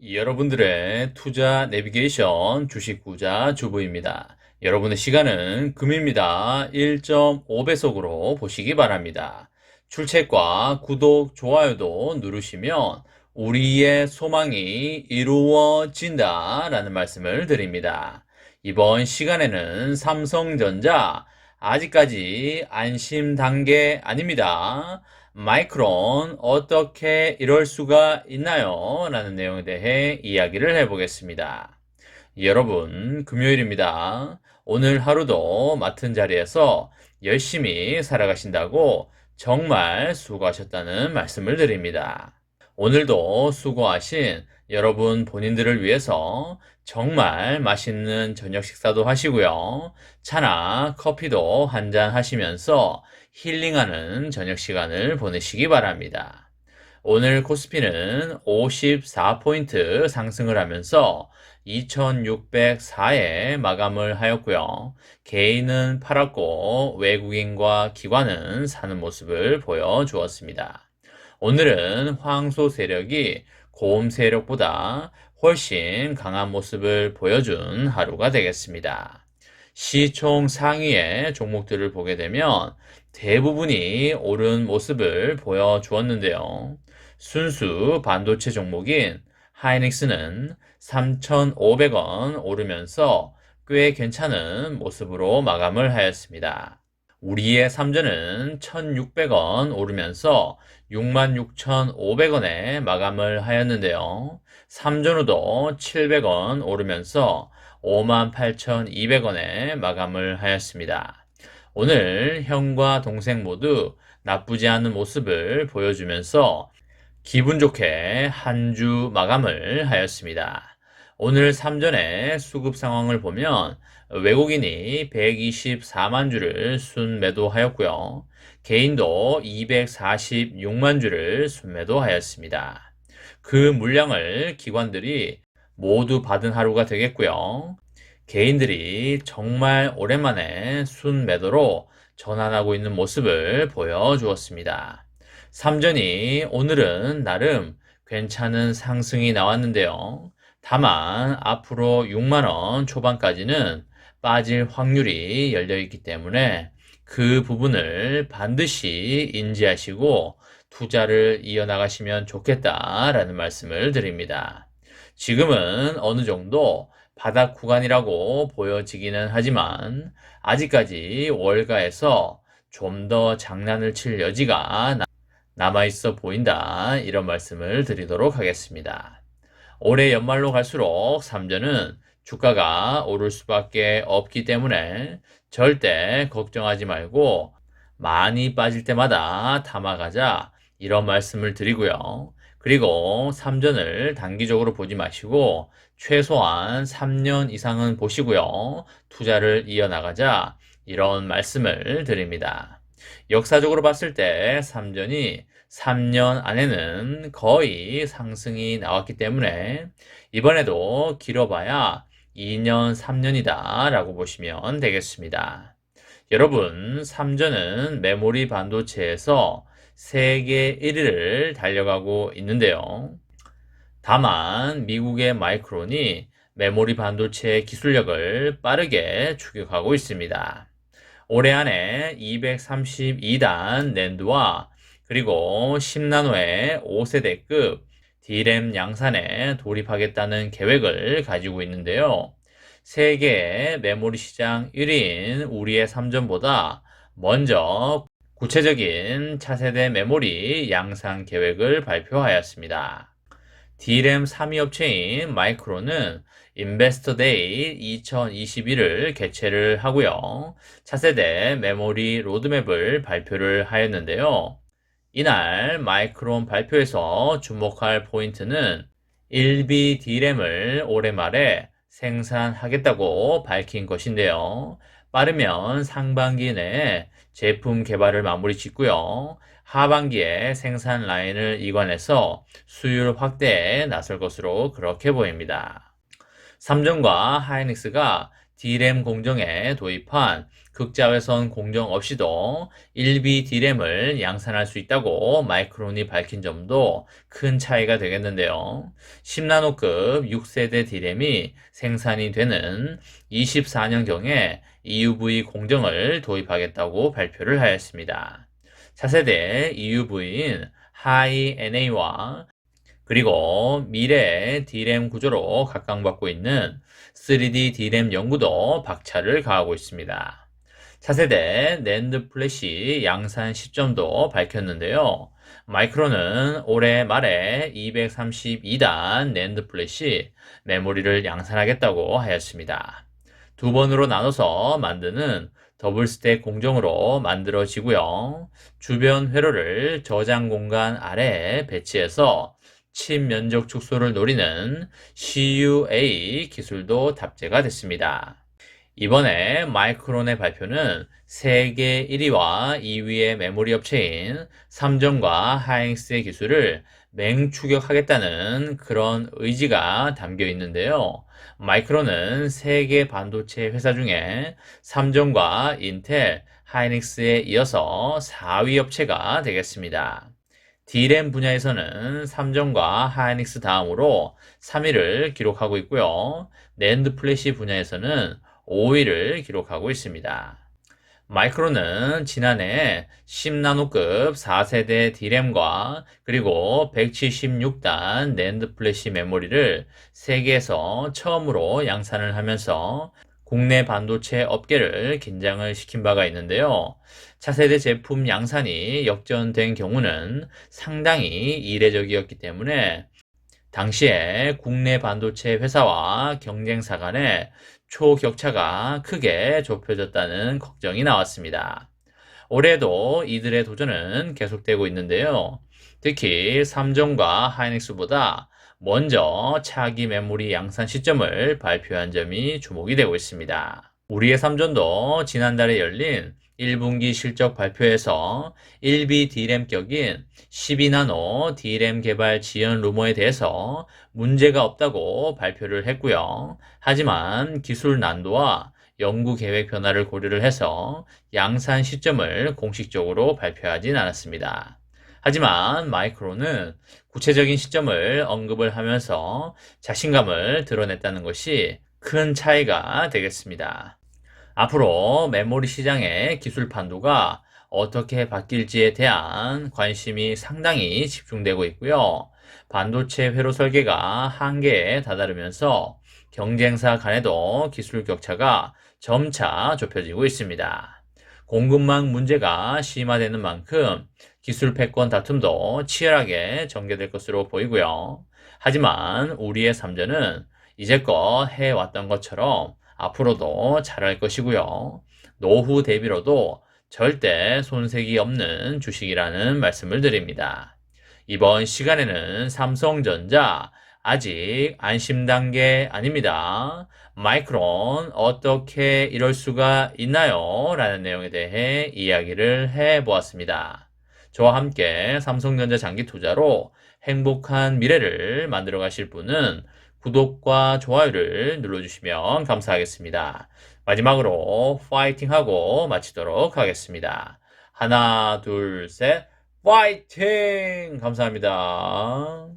여러분들의 투자 내비게이션 주식부자 주부입니다. 여러분의 시간은 금입니다. 1.5배속으로 보시기 바랍니다. 출첵과 구독, 좋아요도 누르시면 우리의 소망이 이루어진다 라는 말씀을 드립니다. 이번 시간에는 삼성전자 아직까지 안심 단계 아닙니다. 마이크론 어떻게 이럴 수가 있나요? 라는 내용에 대해 이야기를 해보겠습니다. 여러분, 금요일입니다. 오늘 하루도 맡은 자리에서 열심히 살아가신다고 정말 수고하셨다는 말씀을 드립니다. 오늘도 수고하신 여러분 본인들을 위해서 정말 맛있는 저녁 식사도 하시고요. 차나 커피도 한잔 하시면서 힐링하는 저녁 시간을 보내시기 바랍니다. 오늘 코스피는 54포인트 상승을 하면서 2604에 마감을 하였고요. 개인은 팔았고 외국인과 기관은 사는 모습을 보여주었습니다. 오늘은 황소 세력이 곰 세력보다 훨씬 강한 모습을 보여준 하루가 되겠습니다. 시총 상위의 종목들을 보게 되면 대부분이 오른 모습을 보여주었는데요. 순수 반도체 종목인 하이닉스는 3,500원 오르면서 꽤 괜찮은 모습으로 마감을 하였습니다. 우리의 삼전은 1,600원 오르면서 66,500원에 마감을 하였는데요. 삼전후도 700원 오르면서 58,200원에 마감을 하였습니다. 오늘 형과 동생 모두 나쁘지 않은 모습을 보여주면서 기분 좋게 한 주 마감을 하였습니다. 오늘 삼전의 수급 상황을 보면 외국인이 124만 주를 순매도하였고요. 개인도 246만 주를 순매도하였습니다. 그 물량을 기관들이 모두 받은 하루가 되겠고요. 개인들이 정말 오랜만에 순매도로 전환하고 있는 모습을 보여주었습니다. 삼전이 오늘은 나름 괜찮은 상승이 나왔는데요. 다만 앞으로 6만원 초반까지는 빠질 확률이 열려있기 때문에 그 부분을 반드시 인지하시고 투자를 이어나가시면 좋겠다라는 말씀을 드립니다. 지금은 어느 정도 바닥 구간이라고 보여지기는 하지만 아직까지 월가에서 좀 더 장난을 칠 여지가 남아있어 보인다, 이런 말씀을 드리도록 하겠습니다. 올해 연말로 갈수록 삼전은 주가가 오를 수밖에 없기 때문에 절대 걱정하지 말고 많이 빠질 때마다 담아가자, 이런 말씀을 드리고요. 그리고 삼전을 단기적으로 보지 마시고 최소한 3년 이상은 보시고요. 투자를 이어나가자, 이런 말씀을 드립니다. 역사적으로 봤을 때 삼전이 3년 안에는 거의 상승이 나왔기 때문에 이번에도 길어봐야 2년, 3년이다 라고 보시면 되겠습니다. 여러분, 삼전은 메모리 반도체에서 세계 1위를 달려가고 있는데요. 다만 미국의 마이크론이 메모리 반도체 기술력을 빠르게 추격하고 있습니다. 올해 안에 232단 낸드와 그리고 10나노의 5세대급 D램 양산에 돌입하겠다는 계획을 가지고 있는데요. 세계의 메모리 시장 1위인 우리의 삼전보다 먼저 구체적인 차세대 메모리 양산 계획을 발표하였습니다. D램 3위 업체인 마이크론은 인베스터 데이 2021을 개최를 하고요. 차세대 메모리 로드맵을 발표를 하였는데요. 이날 마이크론 발표에서 주목할 포인트는 1B D램을 올해 말에 생산하겠다고 밝힌 것인데요. 빠르면 상반기 내에 제품 개발을 마무리 짓고요. 하반기에 생산 라인을 이관해서 수율 확대에 나설 것으로 그렇게 보입니다. 삼전과 하이닉스가 D램 공정에 도입한 극자외선 공정 없이도 1B D램을 양산할 수 있다고 마이크론이 밝힌 점도 큰 차이가 되겠는데요. 10나노급 6세대 D램이 생산이 되는 24년경에 EUV 공정을 도입하겠다고 발표를 하였습니다. 차세대 EUV인 하이 NA와 그리고 미래의 D램 구조로 각광받고 있는 3D D램 연구도 박차를 가하고 있습니다. 차세대 낸드 플래시 양산 시점도 밝혔는데요. 마이크론은 올해 말에 232단 낸드 플래시 메모리를 양산하겠다고 하였습니다. 두 번으로 나눠서 만드는 더블 스택 공정으로 만들어지고요. 주변 회로를 저장 공간 아래에 배치해서 칩 면적 축소를 노리는 CUA 기술도 탑재가 됐습니다. 이번에 마이크론의 발표는 세계 1위와 2위의 메모리 업체인 삼정과 하이닉스의 기술을 맹추격하겠다는 그런 의지가 담겨 있는데요. 마이크론은 세계 반도체 회사 중에 삼정과 인텔, 하이닉스에 이어서 4위 업체가 되겠습니다. D램 분야에서는 삼정과 하이닉스 다음으로 3위를 기록하고 있고요. 낸드 플래시 분야에서는 5위를 기록하고 있습니다. 마이크론은 지난해 10나노급 4세대 D램과 그리고 176단 낸드 플래시 메모리를 세계에서 처음으로 양산을 하면서 국내 반도체 업계를 긴장을 시킨 바가 있는데요. 차세대 제품 양산이 역전된 경우는 상당히 이례적이었기 때문에 당시에 국내 반도체 회사와 경쟁사 간의 초격차가 크게 좁혀졌다는 걱정이 나왔습니다. 올해도 이들의 도전은 계속되고 있는데요. 특히 삼정과 하이닉스보다 먼저 차기 메모리 양산 시점을 발표한 점이 주목이 되고 있습니다. 우리의 삼전도 지난달에 열린 1분기 실적 발표에서 1B D램 격인 12나노 D램 개발 지연 루머에 대해서 문제가 없다고 발표를 했고요. 하지만 기술 난도와 연구 계획 변화를 고려를 해서 양산 시점을 공식적으로 발표하진 않았습니다. 하지만 마이크론은 구체적인 시점을 언급을 하면서 자신감을 드러냈다는 것이 큰 차이가 되겠습니다. 앞으로 메모리 시장의 기술 판도가 어떻게 바뀔지에 대한 관심이 상당히 집중되고 있고요. 반도체 회로 설계가 한계에 다다르면서 경쟁사 간에도 기술 격차가 점차 좁혀지고 있습니다. 공급망 문제가 심화되는 만큼 기술 패권 다툼도 치열하게 전개될 것으로 보이고요. 하지만 우리의 삼전은 이제껏 해왔던 것처럼 앞으로도 잘할 것이고요. 노후 대비로도 절대 손색이 없는 주식이라는 말씀을 드립니다. 이번 시간에는 삼성전자 아직 안심 단계 아닙니다. 마이크론 어떻게 이럴 수가 있나요? 라는 내용에 대해 이야기를 해보았습니다. 저와 함께 삼성전자 장기 투자로 행복한 미래를 만들어 가실 분은 구독과 좋아요를 눌러주시면 감사하겠습니다. 마지막으로 파이팅하고 마치도록 하겠습니다. 하나, 둘, 셋, 파이팅! 감사합니다.